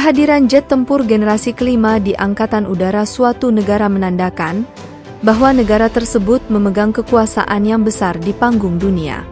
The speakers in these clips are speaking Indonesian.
Kehadiran jet tempur generasi kelima di Angkatan Udara suatu negara menandakan bahwa negara tersebut memegang kekuasaan yang besar di panggung dunia.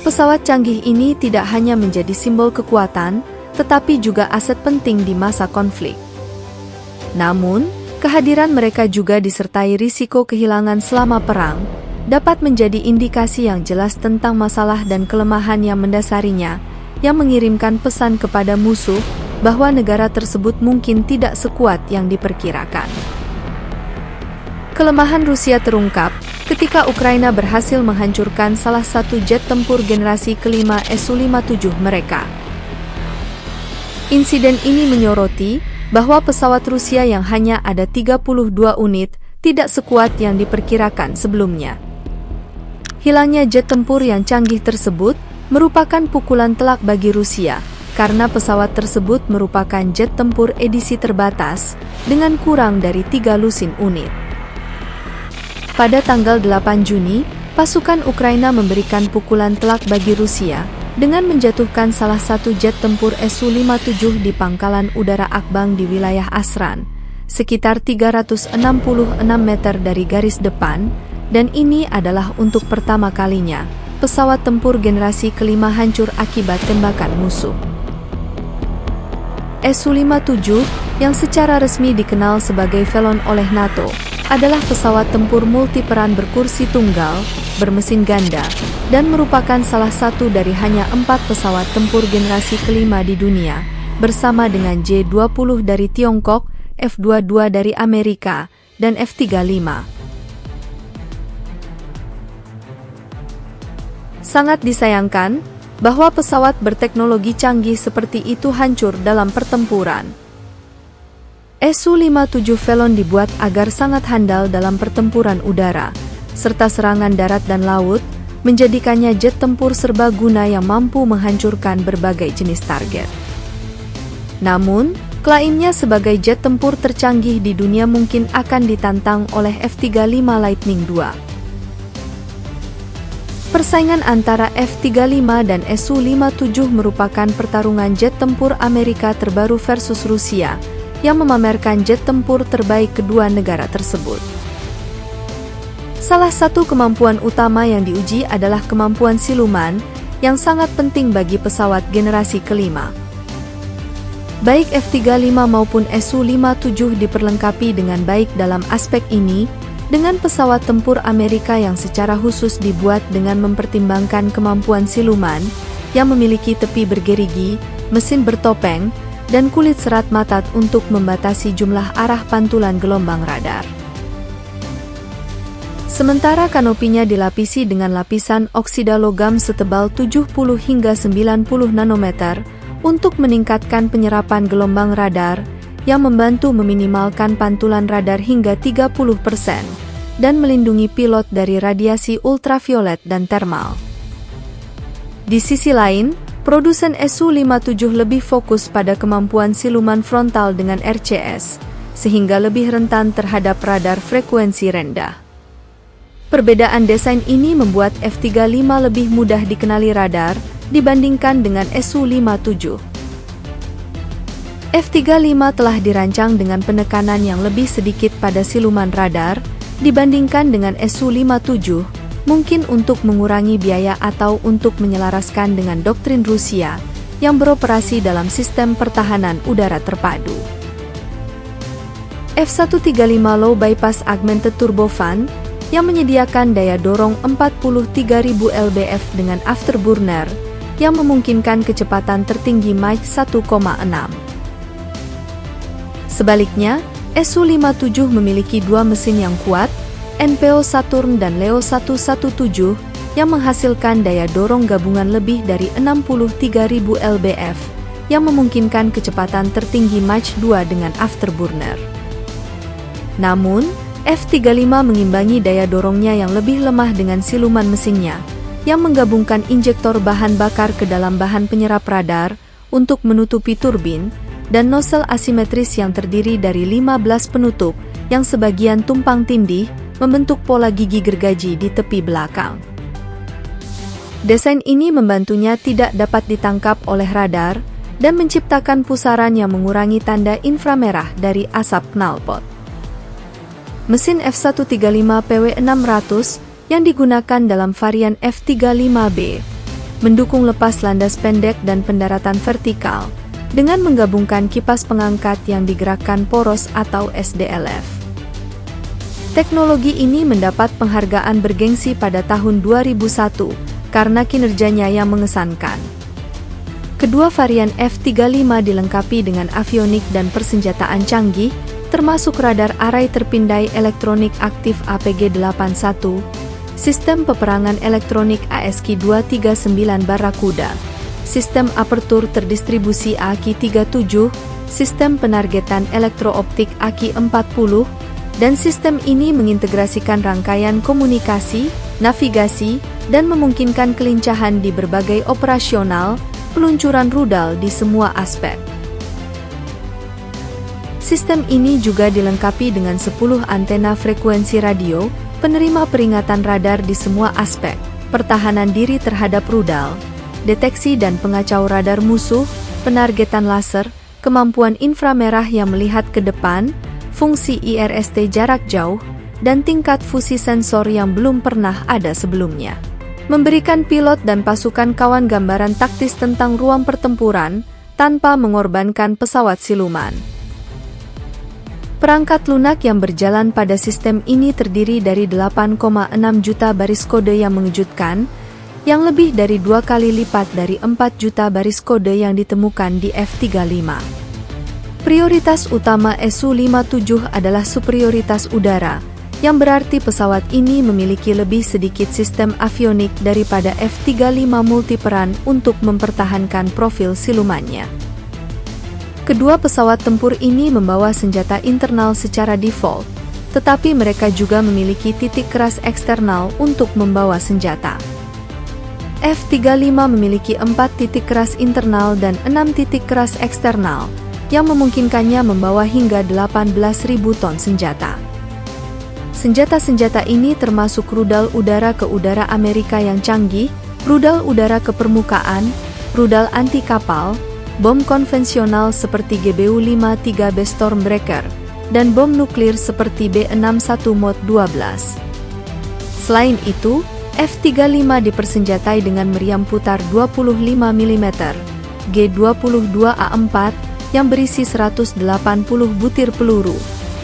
Pesawat canggih ini tidak hanya menjadi simbol kekuatan, tetapi juga aset penting di masa konflik. Namun, kehadiran mereka juga disertai risiko kehilangan selama perang, dapat menjadi indikasi yang jelas tentang masalah dan kelemahan yang mendasarinya, yang mengirimkan pesan kepada musuh bahwa negara tersebut mungkin tidak sekuat yang diperkirakan. Kelemahan Rusia terungkap ketika Ukraina berhasil menghancurkan salah satu jet tempur generasi kelima Su-57 mereka. Insiden ini menyoroti bahwa pesawat Rusia yang hanya ada 32 unit tidak sekuat yang diperkirakan sebelumnya. Hilangnya jet tempur yang canggih tersebut merupakan pukulan telak bagi Rusia, karena pesawat tersebut merupakan jet tempur edisi terbatas dengan kurang dari 3 lusin unit. Pada tanggal 8 Juni, pasukan Ukraina memberikan pukulan telak bagi Rusia dengan menjatuhkan salah satu jet tempur Su-57 di pangkalan udara Akbang di wilayah Asran, sekitar 366 meter dari garis depan, dan ini adalah untuk pertama kalinya pesawat tempur generasi kelima hancur akibat tembakan musuh. Su-57, yang secara resmi dikenal sebagai Velon oleh NATO, adalah pesawat tempur multiperan berkursi tunggal, bermesin ganda, dan merupakan salah satu dari hanya 4 pesawat tempur generasi kelima di dunia, bersama dengan J-20 dari Tiongkok, F-22 dari Amerika, dan F-35. Sangat disayangkan bahwa pesawat berteknologi canggih seperti itu hancur dalam pertempuran. Su-57 Velon dibuat agar sangat handal dalam pertempuran udara, serta serangan darat dan laut, menjadikannya jet tempur serbaguna yang mampu menghancurkan berbagai jenis target. Namun, klaimnya sebagai jet tempur tercanggih di dunia mungkin akan ditantang oleh F-35 Lightning II. Persaingan antara F-35 dan Su-57 merupakan pertarungan jet tempur Amerika terbaru versus Rusia, yang memamerkan jet tempur terbaik kedua negara tersebut. Salah satu kemampuan utama yang diuji adalah kemampuan siluman, yang sangat penting bagi pesawat generasi kelima. Baik F-35 maupun Su-57 diperlengkapi dengan baik dalam aspek ini, dengan pesawat tempur Amerika yang secara khusus dibuat dengan mempertimbangkan kemampuan siluman, yang memiliki tepi bergerigi, mesin bertopeng, dan kulit serat matat untuk membatasi jumlah arah pantulan gelombang radar. Sementara kanopinya dilapisi dengan lapisan oksida logam setebal 70 hingga 90 nanometer untuk meningkatkan penyerapan gelombang radar, yang membantu meminimalkan pantulan radar hingga 30% dan melindungi pilot dari radiasi ultraviolet dan termal. Di sisi lain, produsen Su-57 lebih fokus pada kemampuan siluman frontal dengan RCS, sehingga lebih rentan terhadap radar frekuensi rendah. Perbedaan desain ini membuat F-35 lebih mudah dikenali radar dibandingkan dengan Su-57. F-35 telah dirancang dengan penekanan yang lebih sedikit pada siluman radar dibandingkan dengan Su-57, mungkin untuk mengurangi biaya atau untuk menyelaraskan dengan doktrin Rusia yang beroperasi dalam sistem pertahanan udara terpadu. F-135 Low Bypass Augmented Turbofan yang menyediakan daya dorong 43.000 lbf dengan afterburner yang memungkinkan kecepatan tertinggi Mach 1,6. Sebaliknya, Su-57 memiliki dua mesin yang kuat, NPO Saturn dan Leo 117, yang menghasilkan daya dorong gabungan lebih dari 63.000 lbf, yang memungkinkan kecepatan tertinggi Mach 2 dengan afterburner. Namun, F-35 mengimbangi daya dorongnya yang lebih lemah dengan siluman mesinnya, yang menggabungkan injektor bahan bakar ke dalam bahan penyerap radar untuk menutupi turbin, dan nosel asimetris yang terdiri dari 15 penutup yang sebagian tumpang tindih membentuk pola gigi gergaji di tepi belakang. Desain ini membantunya tidak dapat ditangkap oleh radar dan menciptakan pusaran yang mengurangi tanda inframerah dari asap knalpot. Mesin F135PW600 yang digunakan dalam varian F35B mendukung lepas landas pendek dan pendaratan vertikal dengan menggabungkan kipas pengangkat yang digerakkan poros atau SDLF. Teknologi ini mendapat penghargaan bergengsi pada tahun 2001 karena kinerjanya yang mengesankan. Kedua varian F35 dilengkapi dengan avionik dan persenjataan canggih, termasuk radar arai terpindai elektronik aktif APG-81, sistem peperangan elektronik ASQ-239 Barracuda, sistem apertur terdistribusi AQ-37, sistem penargetan elektrooptik AQ-40, dan sistem ini mengintegrasikan rangkaian komunikasi, navigasi, dan memungkinkan kelincahan di berbagai operasional, peluncuran rudal di semua aspek. Sistem ini juga dilengkapi dengan 10 antena frekuensi radio, penerima peringatan radar di semua aspek, pertahanan diri terhadap rudal, deteksi dan pengacau radar musuh, penargetan laser, kemampuan inframerah yang melihat ke depan, fungsi IRST jarak jauh, dan tingkat fusi sensor yang belum pernah ada sebelumnya. Memberikan pilot dan pasukan kawan gambaran taktis tentang ruang pertempuran tanpa mengorbankan pesawat siluman. Perangkat lunak yang berjalan pada sistem ini terdiri dari 8,6 juta baris kode yang mengejutkan, yang lebih dari 2 kali lipat dari 4 juta baris kode yang ditemukan di F-35. Prioritas utama Su-57 adalah superioritas udara, yang berarti pesawat ini memiliki lebih sedikit sistem avionik daripada F-35 multiperan untuk mempertahankan profil silumannya. Kedua pesawat tempur ini membawa senjata internal secara default, tetapi mereka juga memiliki titik keras eksternal untuk membawa senjata. F-35 memiliki 4 titik keras internal dan 6 titik keras eksternal, yang memungkinkannya membawa hingga 18.000 ton senjata. Senjata-senjata ini termasuk rudal udara ke udara Amerika yang canggih, rudal udara ke permukaan, rudal anti kapal, bom konvensional seperti GBU-53B Stormbreaker, dan bom nuklir seperti B-61 Mod 12. Selain itu, F-35 dipersenjatai dengan meriam putar 25 mm, G22A4, yang berisi 180 butir peluru,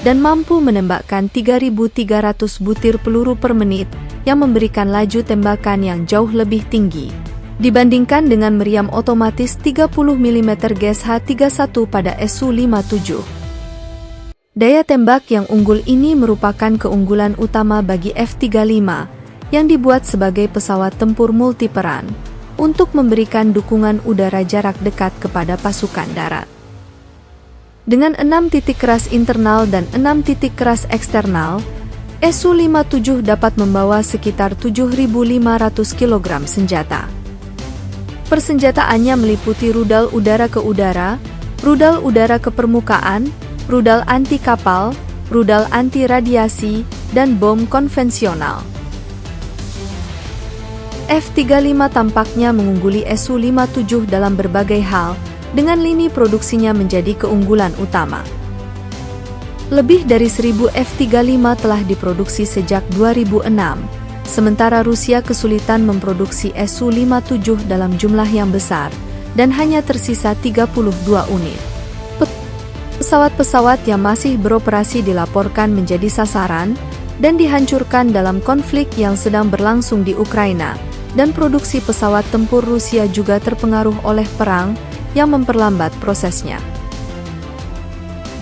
dan mampu menembakkan 3.300 butir peluru per menit yang memberikan laju tembakan yang jauh lebih tinggi dibandingkan dengan meriam otomatis 30 mm GSH-31 pada Su-57. Daya tembak yang unggul ini merupakan keunggulan utama bagi F-35 yang dibuat sebagai pesawat tempur multiperan untuk memberikan dukungan udara jarak dekat kepada pasukan darat. Dengan 6 titik keras internal dan 6 titik keras eksternal, Su-57 dapat membawa sekitar 7.500 kg senjata. Persenjataannya meliputi rudal udara ke udara, rudal udara ke permukaan, rudal anti kapal, rudal anti radiasi, dan bom konvensional. F-35 tampaknya mengungguli Su-57 dalam berbagai hal, dengan lini produksinya menjadi keunggulan utama. Lebih dari 1.000 F-35 telah diproduksi sejak 2006, sementara Rusia kesulitan memproduksi Su-57 dalam jumlah yang besar, dan hanya tersisa 32 unit. Pesawat-pesawat yang masih beroperasi dilaporkan menjadi sasaran, dan dihancurkan dalam konflik yang sedang berlangsung di Ukraina, dan produksi pesawat tempur Rusia juga terpengaruh oleh perang, yang memperlambat prosesnya.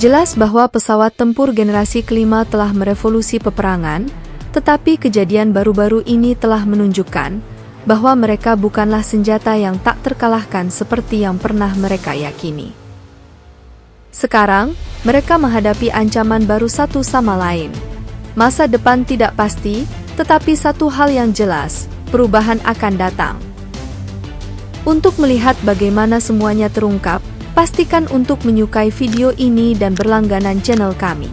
Jelas bahwa pesawat tempur generasi kelima telah merevolusi peperangan, tetapi kejadian baru-baru ini telah menunjukkan bahwa mereka bukanlah senjata yang tak terkalahkan seperti yang pernah mereka yakini. Sekarang, mereka menghadapi ancaman baru satu sama lain. Masa depan tidak pasti, tetapi satu hal yang jelas, perubahan akan datang. Untuk melihat bagaimana semuanya terungkap, pastikan untuk menyukai video ini dan berlangganan channel kami.